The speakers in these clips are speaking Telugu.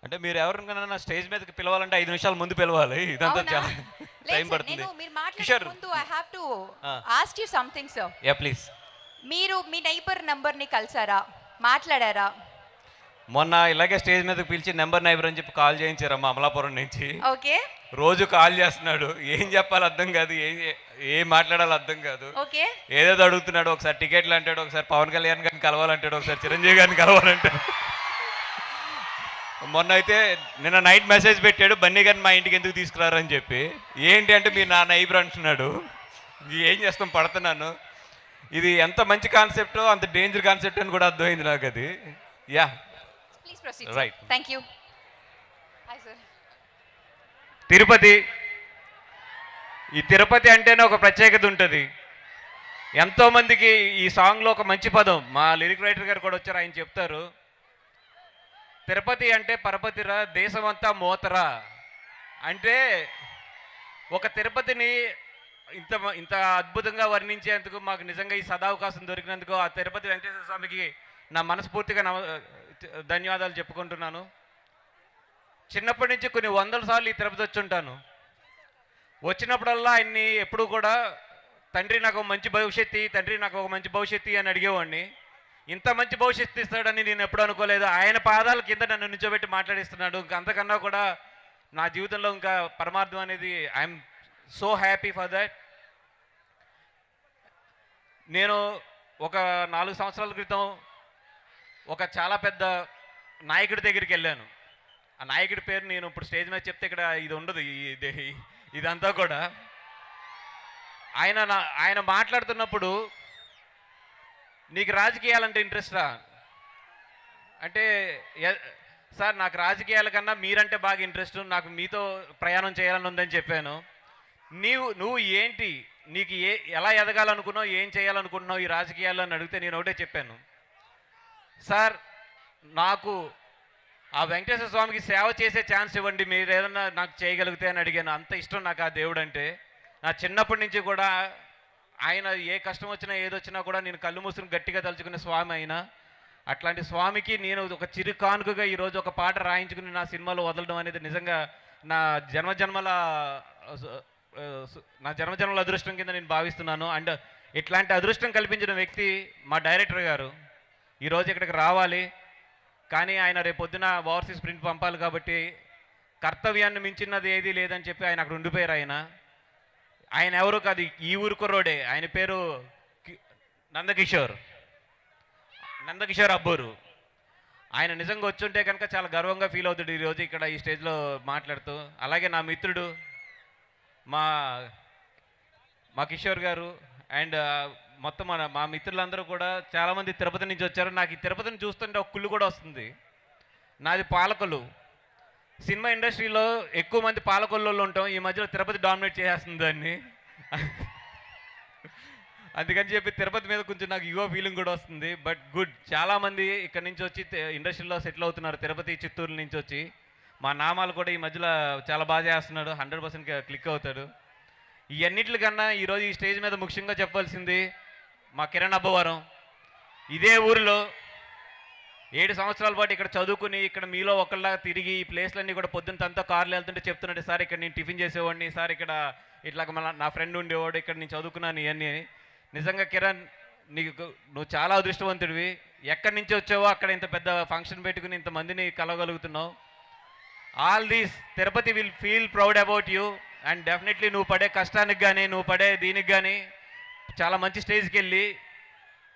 అంటే మీరు ఎవరికైనా స్టేజ్ మీదకి పిలవాలంటే 5 నిమిషాల ముందు పిలవాలి. ఇదంతా అవునా? చాలా లేదు టైం సార్. పడుతుంది. మీరు మాట్లాడే కిషోర్ ముందు ఐ హావ్ టు ఆ! Ask you something sir. Please. మీరు మీ నైబర్ నంబర్‌ని కలిసారా? మాట్లాడారా? మొన్న ఇలాగే స్టేజ్ మీదకి పిలిచి నెంబర్ నైబర్ అని చెప్పి కాల్ చేయించారమ్మా అమలాపురం నుంచి. ఓకే. రోజు కాల్ చేస్తున్నాడు. ఏం చెప్పాలో అర్థం కాదు. ఏం మాట్లాడాలో అర్థం కాదు. ఓకే. ఏదేదో అడుగుతున్నాడు. ఒకసారి టికెట్లు అంటాడు, ఒకసారి పవన్ కళ్యాణ్ గారిని కలవాలంటాడు, ఒకసారి చిరంజీవి గారిని కలవాలంటాడు. మొన్న అయితే నిన్న నైట్ మెసేజ్ పెట్టాడు, బన్నీ గారిని మా ఇంటికి ఎందుకు తీసుకురారని చెప్పి. ఏంటి అంటే మీరు నా నైబర్ అంటున్నాడు. ఏం చేస్తాం, పడుతున్నాను. ఇది ఎంత మంచి కాన్సెప్టో అంత డేంజర్ కాన్సెప్ట్ అని కూడా అర్థమైంది నాకు అది. Yeah please proceed. Right. Thank you. Hi sir. Tirupati, ఈ తిరుపతి అంటేనే ఒక ప్రత్యేకత ఉంటుంది. ఎంతోమందికి ఈ సాంగ్లో ఒక మంచి పదం, మా లిరిక్ రైటర్ గారు కూడా వచ్చారు, ఆయన చెప్తారు, తిరుపతి అంటే పరపతిరా దేశమంతా మోతరా. అంటే ఒక తిరుపతిని ఇంత ఇంత అద్భుతంగా వర్ణించేందుకు మాకు నిజంగా ఈ సదావకాశం దొరికినందుకు ఆ తిరుపతి వెంకటేశ్వర స్వామికి నా మనస్ఫూర్తిగా ధన్యవాదాలు చెప్పుకుంటున్నాను. చిన్నప్పటి నుంచి కొన్ని వందల సార్లు ఈ తిరుపతి వచ్చి ఉంటాను. వచ్చినప్పుడల్లా ఆయన్ని ఎప్పుడు కూడా తండ్రి నాకు ఒక మంచి భవిష్యత్తు, తండ్రి నాకు ఒక మంచి భవిష్యత్తు అని అడిగేవాడిని. ఇంత మంచి భవిష్యత్తు ఇస్తాడని నేను ఎప్పుడు అనుకోలేదు. ఆయన పాదాల కింద నన్ను నిల్చోబెట్టి మాట్లాడిస్తున్నాడు. ఇంకా అంతకన్నా కూడా నా జీవితంలో ఇంకా పరమార్థం అనేది I'm so happy for that. నేను ఒక 4 సంవత్సరాల క్రితం ఒక చాలా పెద్ద నాయకుడి దగ్గరికి వెళ్ళాను. ఆ నాయకుడి పేరు నేను ఇప్పుడు స్టేజ్ మీద చెప్తే ఇక్కడ ఇది ఉండదు, ఇదంతా కూడా. ఆయన మాట్లాడుతున్నప్పుడు నీకు రాజకీయాలంటే ఇంట్రెస్టా అంటే, సార్ నాకు రాజకీయాల కన్నా మీరంటే బాగా ఇంట్రెస్ట్, నాకు మీతో ప్రయాణం చేయాలని ఉందని చెప్పాను. నువ్వు ఏంటి, నీకు ఎలా ఎదగాలనుకున్నావు, ఏం చేయాలనుకుంటున్నావు ఈ రాజకీయాల్లో అని అడిగితే నేను ఒకటే చెప్పాను, సార్ నాకు ఆ వెంకటేశ్వర స్వామికి సేవ చేసే ఛాన్స్ ఇవ్వండి, మీరు ఏదన్నా నాకు చేయగలిగితే అని అడిగాను. అంత ఇష్టం నాకు ఆ దేవుడు అంటే. నా చిన్నప్పటి నుంచి కూడా ఆయన ఏ కష్టం వచ్చినా ఏదొచ్చినా కూడా నేను కళ్ళు మూసుకుని గట్టిగా తలుచుకునే స్వామి ఆయన. అట్లాంటి స్వామికి నేను ఒక చిరు కానుకగా ఈరోజు ఒక పాట రాయించుకుని నా సినిమాలో వదలడం అనేది నిజంగా నా జన్మజన్మల అదృష్టం కింద నేను భావిస్తున్నాను. అండ్ ఇట్లాంటి అదృష్టం కల్పించిన వ్యక్తి మా డైరెక్టర్ గారు. ఈరోజు ఇక్కడికి రావాలి, కానీ ఆయన రేపొద్దున ఓవర్సీస్ ప్రింట్ పంపాలి కాబట్టి కర్తవ్యాన్ని మించినది ఏదీ లేదని చెప్పి ఆయన అక్కడ ఉండిపోయారు. ఆయన ఎవరు కాదు, ఈ ఊరు కుర్రోడే. ఆయన పేరు నందకిషోర్ అబ్బూరు. ఆయన నిజంగా వచ్చుంటే కనుక చాలా గర్వంగా ఫీల్ అవుతాడు ఈరోజు ఇక్కడ ఈ స్టేజ్లో మాట్లాడుతూ. అలాగే నా మిత్రుడు మా కిషోర్ గారు అండ్ మొత్తం మా మిత్రులందరూ కూడా చాలామంది తిరుపతి నుంచి వచ్చారు. నాకు ఈ తిరుపతిని చూస్తుంటే ఒక కుళ్ళు కూడా వస్తుంది. నాది పాలకొల్లు. సినిమా ఇండస్ట్రీలో ఎక్కువ మంది పాలకొల్లు ఉంటాం. ఈ మధ్యలో తిరుపతి డామినేట్ చేసేస్తుంది దాన్ని. అందుకని చెప్పి తిరుపతి మీద కొంచెం నాకు యువ ఫీలింగ్ కూడా వస్తుంది. బట్ గుడ్, చాలామంది ఇక్కడ నుంచి వచ్చి ఇండస్ట్రీలో సెటిల్ అవుతున్నారు, తిరుపతి చిత్తూరు నుంచి వచ్చి. మా నామాలు కూడా ఈ మధ్యలో చాలా బాగా చేస్తున్నాడు, 100% క్లిక్ అవుతాడు. ఇవన్నిటికన్నా ఈరోజు ఈ స్టేజ్ మీద ముఖ్యంగా చెప్పాల్సింది మా కిరణ్ అబ్బవరం. ఇదే ఊరిలో 7 సంవత్సరాల పాటు ఇక్కడ చదువుకుని ఇక్కడ మీలో ఒకళ్ళ తిరిగి ఈ ప్లేస్లన్నీ కూడా పొద్దున్నతంతా కార్లు వెళ్తుంటే చెప్తున్నాడు, సార్ ఇక్కడ నేను టిఫిన్ చేసేవాడిని, సార్ ఇక్కడ ఇట్లాగ మళ్ళీ నా ఫ్రెండ్ ఉండేవాడు, ఇక్కడ నేను చదువుకున్నాను ఇవన్నీ. నిజంగా కిరణ్, నువ్వు చాలా అదృష్టవంతుడివి. ఎక్కడి నుంచి వచ్చావో అక్కడ ఇంత పెద్ద ఫంక్షన్ పెట్టుకుని ఇంతమందిని కలవగలుగుతున్నావు. All these Tirupati will feel proud about you. And definitely నువ్వు పడే కష్టానికి కానీ నువ్వు పడే దీనికి కానీ చాలా మంచి స్టేజ్కి వెళ్ళి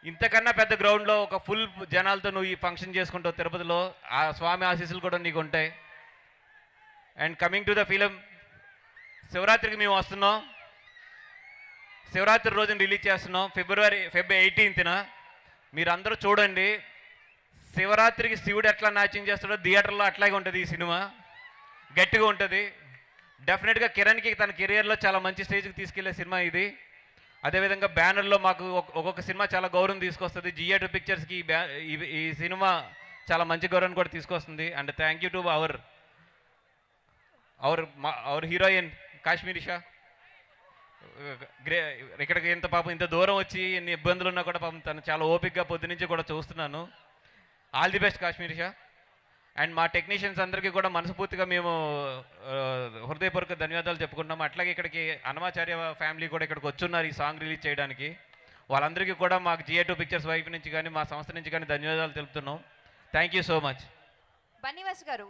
ఇంతకన్నా పెద్ద గ్రౌండ్లో ఒక ఫుల్ జనాలతో నువ్వు ఈ ఫంక్షన్ చేసుకుంటావు తిరుపతిలో. ఆ స్వామి ఆశీస్సులు కూడా నీకు ఉంటాయి. And coming to the film, శివరాత్రికి మేము వస్తున్నాం. శివరాత్రి రోజున రిలీజ్ చేస్తున్నాం, ఫిబ్రవరి 18న. మీరందరూ చూడండి. శివరాత్రికి శివుడు ఎట్లా మ్యాచింగ్ చేస్తాడో థియేటర్లో అట్లాగే ఉంటుంది ఈ సినిమా. గట్టిగా ఉంటుంది. డెఫినెట్గా కిరణ్కి తన కెరియర్లో చాలా మంచి స్టేజ్కి తీసుకెళ్లే సినిమా ఇది. అదేవిధంగా బ్యానర్లో మాకు ఒక్కొక్క సినిమా చాలా గౌరవం తీసుకొస్తుంది. GA2 పిక్చర్స్కి ఈ సినిమా చాలా మంచి గౌరవం కూడా తీసుకొస్తుంది. And thank you to our heroine Kashmiri Shah. ఇక్కడికి ఇంత దూరం వచ్చి ఎన్ని ఇబ్బందులు ఉన్నా కూడా పాపం తను చాలా ఓపికగా పొద్దునుంచి కూడా చూస్తున్నాను. All the best Kashmiri Shah. And మా టెక్నీషియన్స్ అందరికీ కూడా మనస్ఫూర్తిగా మేము హృదయపూర్వక ధన్యవాదాలు చెప్పుకుంటున్నాం. అట్లాగే ఇక్కడికి అన్నమాచార్య ఫ్యామిలీ కూడా ఇక్కడికి వచ్చున్నారు ఈ సాంగ్ రిలీజ్ చేయడానికి. వాళ్ళందరికీ కూడా మాకు GA2 పిక్చర్స్ వైపు నుంచి కానీ మా సంస్థ నుంచి కానీ ధన్యవాదాలు తెలుపుతున్నాం. Thank you so much. Bunny Vas గారు